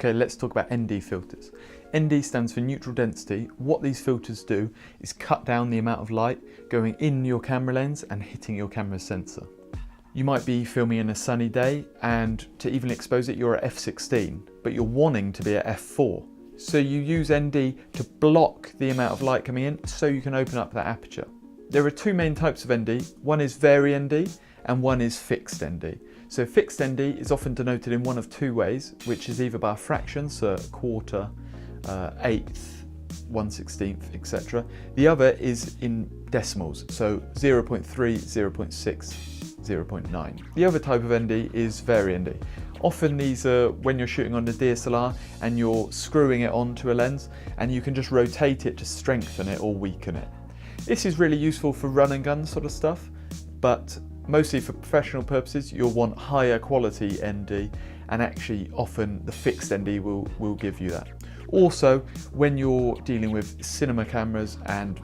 Okay, let's talk about ND filters. ND stands for neutral density. What these filters do is cut down the amount of light going in your camera lens and hitting your camera sensor. You might be filming in a sunny day, and to even expose it you're at f16, but you're wanting to be at f4. So you use ND to block the amount of light coming in so you can open up that aperture. There are two main types of ND. One is vari ND and one is fixed ND. So fixed ND is often denoted in one of two ways, which is either by a fraction, so quarter, eighth, 1/16, etc. The other is in decimals, so 0.3, 0.6, 0.9. The other type of ND is vari ND. Often these are when you're shooting on a DSLR and you're screwing it onto a lens, and you can just rotate it to strengthen it or weaken it. This is really useful for run and gun sort of stuff, but mostly for professional purposes you'll want higher quality ND, and actually often the fixed ND will give you that. Also, when you're dealing with cinema cameras and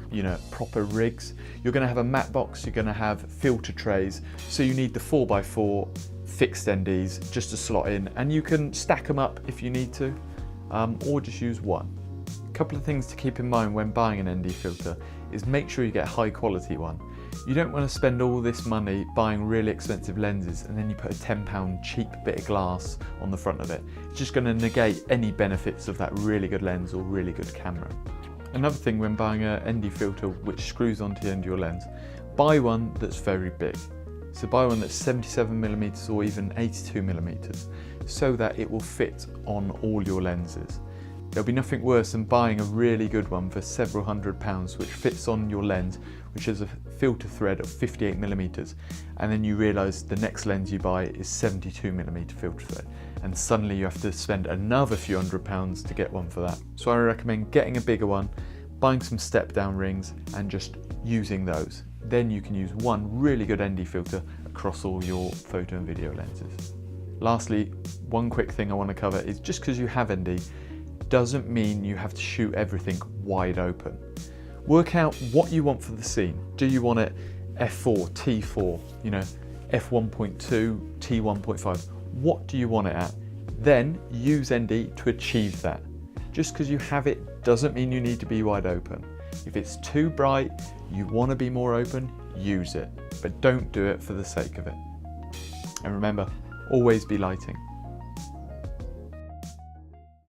proper rigs, you're going to have a matte box, you're going to have filter trays, so you need the 4x4 fixed NDs just to slot in, and you can stack them up if you need to, or just use one. A couple of things to keep in mind when buying an ND filter is make sure you get a high quality one. You don't want to spend all this money buying really expensive lenses and then you put a £10 cheap bit of glass on the front of it. It's just going to negate any benefits of that really good lens or really good camera. Another thing when buying an ND filter which screws onto the end of your lens, buy one that's very big. So buy one that's 77mm or even 82mm so that it will fit on all your lenses. There'll be nothing worse than buying a really good one for several £100s which fits on your lens, which has a filter thread of 58mm, and then you realise the next lens you buy is 72mm filter thread, and suddenly you have to spend another few £100s to get one for that. So I recommend getting a bigger one, buying some step down rings and just using those. Then you can use one really good ND filter across all your photo and video lenses. Lastly, one quick thing I want to cover is just because you have ND doesn't mean you have to shoot everything wide open. Work out what you want for the scene. Do you want it f4, t4, f1.2, t1.5? What do you want it at? Then use ND to achieve that. Just because you have it doesn't mean you need to be wide open. If it's too bright, you want to be more open, use it, but don't do it for the sake of it. And remember, always be lighting.